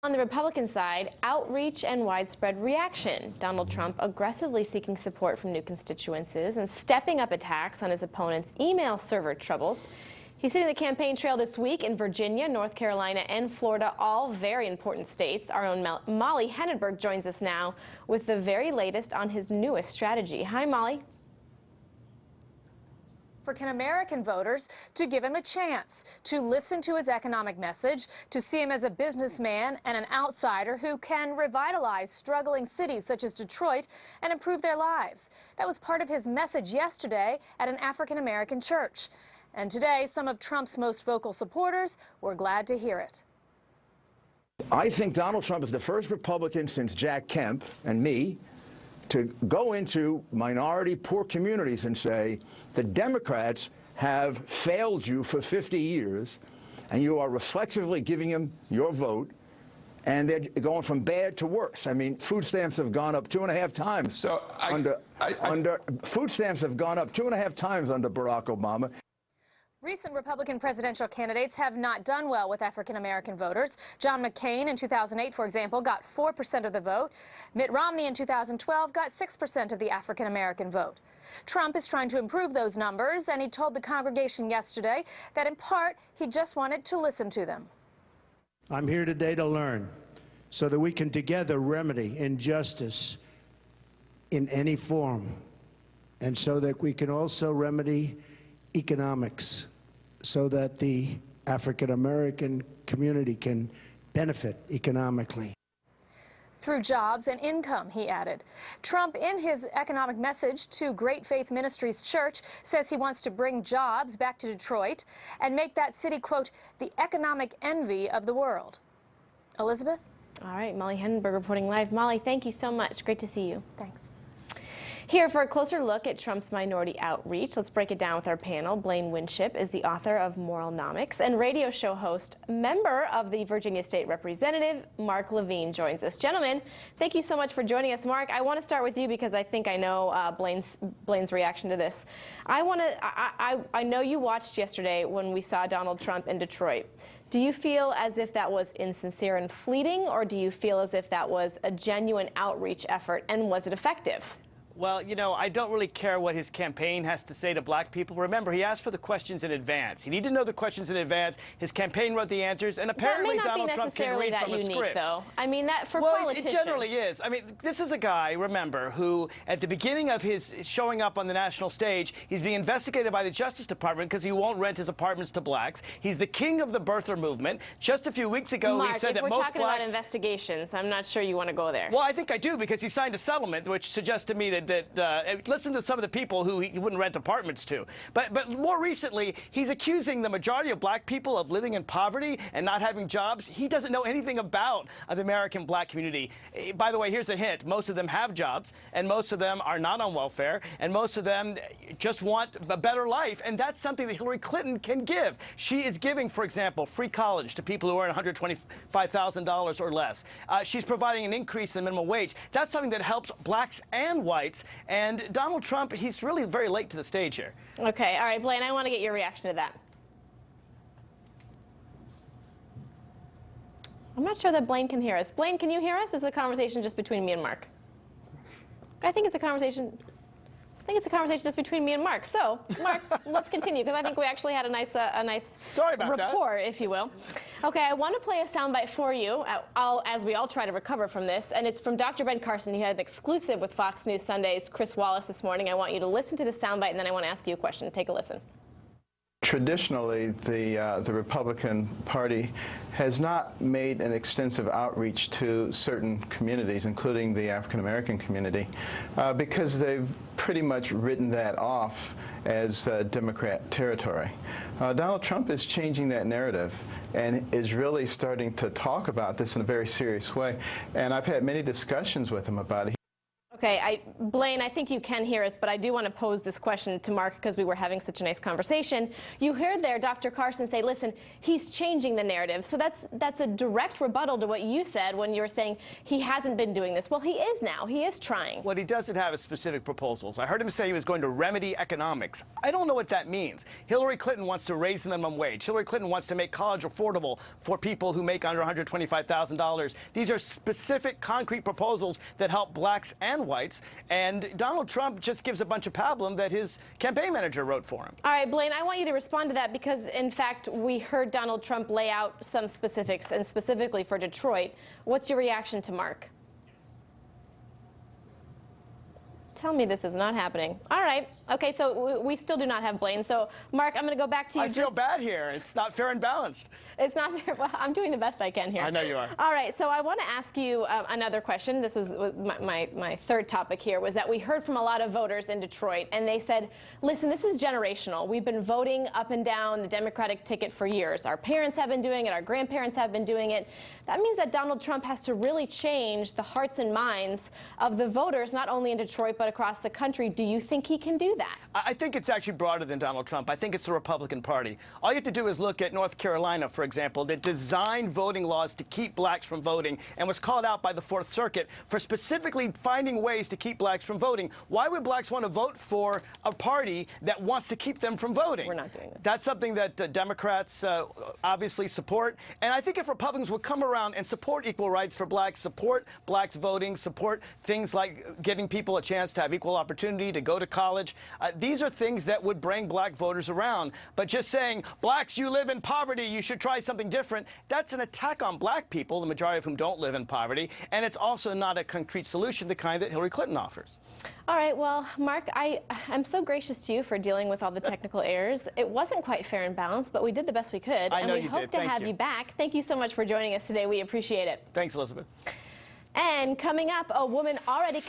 On the Republican side, outreach and widespread reaction. Donald Trump aggressively seeking support from new constituencies and stepping up attacks on his opponent's email server troubles. He's hitting the campaign trail this week in Virginia, North Carolina, and Florida, all very important states. Our own Molly Hennenberg joins us now with the very latest on his newest strategy. Hi, Molly. African-American voters to give him a chance to listen to his economic message, to see him as a businessman and an outsider who can revitalize struggling cities such as Detroit and improve their lives. That was part of his message yesterday at an African-American church. And today, some of Trump's most vocal supporters were glad to hear it. I think Donald Trump is the first Republican since Jack Kemp and me to go into minority poor communities and say the Democrats have failed you for 50 years and you are reflexively giving them your vote, and they're going from bad to worse. I mean, food stamps have gone up 2.5 times. So food stamps have gone up 2.5 times under Barack Obama. Recent Republican presidential candidates have not done well with African-American voters. John McCain in 2008, for example, got 4% of the vote. Mitt Romney in 2012 got 6% of the African-American vote. Trump is trying to improve those numbers, and he told the congregation yesterday that in part he just wanted to listen to them. I'm here today to learn so that we can together remedy injustice in any form, and so that we can also remedy economics so that the African-American community can benefit economically. Through jobs and income, he added. Trump, in his economic message to Great Faith Ministries Church, says he wants to bring jobs back to Detroit and make that city, quote, the economic envy of the world. Elizabeth? All right, Molly Hennenberg reporting live. Molly, thank you so much. Great to see you. Thanks. Here for a closer look at Trump's minority outreach, let's break it down with our panel. Blaine Winship is the author of Moralnomics and radio show host, member of the Virginia State Representative, Mark Levine, joins us. Gentlemen, thank you so much for joining us. Mark, I want to start with you because I think I know Blaine's reaction to this. I know you watched yesterday when we saw Donald Trump in Detroit. Do you feel as if that was insincere and fleeting, or do you feel as if that was a genuine outreach effort, and was it effective? Well, you know, I don't really care what his campaign has to say to black people. Remember, he asked for the questions in advance. He needed to know the questions in advance. His campaign wrote the answers, and apparently Donald Trump can read from a script. Though. I mean, that for politicians. Well, it generally is. I mean, this is a guy, remember, who at the beginning of his showing up on the national stage, he's being investigated by the Justice Department because he won't rent his apartments to blacks. He's the king of the birther movement. Just a few weeks ago, Mark, he said that most blacks... if we're talking about investigations, I'm not sure you want to go there. Well, I think I do, because he signed a settlement, which suggests to me that listen to some of the people who he wouldn't rent apartments to. But more recently, he's accusing the majority of black people of living in poverty and not having jobs. He doesn't know anything about the American black community. By the way, here's a hint. Most of them have jobs, and most of them are not on welfare, and most of them just want a better life, and that's something that Hillary Clinton can give. She is giving, for example, free college to people who earn $125,000 or less. She's providing an increase in the minimum wage. That's something that helps blacks and whites, and Donald Trump, he's really very late to the stage here. Okay, all right, Blaine, I want to get your reaction to that. I'm not sure that Blaine can hear us. Blaine, can you hear us? It's a conversation just between me and Mark. I think it's a conversation just between me and Mark. So, Mark, let's continue, because I think we actually had a nice rapport, if you will. Okay, I want to play a soundbite for you, as we all try to recover from this, and it's from Dr. Ben Carson. He had an exclusive with Fox News Sunday's Chris Wallace this morning. I want you to listen to the soundbite, and then I want to ask you a question. Take a listen. Traditionally, the Republican Party has not made an extensive outreach to certain communities, including the African-American community, because they've pretty much written that off as Democrat territory. Donald Trump is changing that narrative and is really starting to talk about this in a very serious way, and I've had many discussions with him about it. Okay, Blaine, I think you can hear us, but I do want to pose this question to Mark because we were having such a nice conversation. You heard there Dr. Carson say, listen, he's changing the narrative. So that's a direct rebuttal to what you said when you were saying he hasn't been doing this. Well, he is now. He is trying. What he doesn't have is specific proposals. I heard him say he was going to remedy economics. I don't know what that means. Hillary Clinton wants to raise the minimum wage. Hillary Clinton wants to make college affordable for people who make under $125,000. These are specific, concrete proposals that help blacks and whites, and Donald Trump just gives a bunch of pablum that his campaign manager wrote for him. All right, Blaine, I want you to respond to that because, in fact, we heard Donald Trump lay out some specifics, and specifically for Detroit. What's your reaction to Mark? Tell me this is not happening. All right. Okay, so we still do not have Blaine. So, Mark, I'm going to go back to you. I feel bad here. It's not fair and balanced. It's not fair. Well, I'm doing the best I can here. I know you are. All right, so I want to ask you another question. This was my third topic here, was that we heard from a lot of voters in Detroit, and they said, listen, this is generational. We've been voting up and down the Democratic ticket for years. Our parents have been doing it. Our grandparents have been doing it. That means that Donald Trump has to really change the hearts and minds of the voters, not only in Detroit, but across the country. Do you think he can do that? I think it's actually broader than Donald Trump. I think it's the Republican Party. All you have to do is look at North Carolina, for example, that designed voting laws to keep blacks from voting and was called out by the Fourth Circuit for specifically finding ways to keep blacks from voting. Why would blacks want to vote for a party that wants to keep them from voting? We're not doing this. That's something that Democrats obviously support. And I think if Republicans would come around and support equal rights for blacks, support blacks voting, support things like giving people a chance to have equal opportunity to go to college, these are things that would bring black voters around. But just saying, blacks, you live in poverty, you should try something different, that's an attack on black people, the majority of whom don't live in poverty, and it's also not a concrete solution, the kind that Hillary Clinton offers. All right, well, Mark, I'm so gracious to you for dealing with all the technical errors. It wasn't quite fair and balanced, but we did the best we could. I know and we you hope did. to Thank have you. you back. Thank you so much for joining us today. We appreciate it. Thanks, Elizabeth. And coming up, a woman already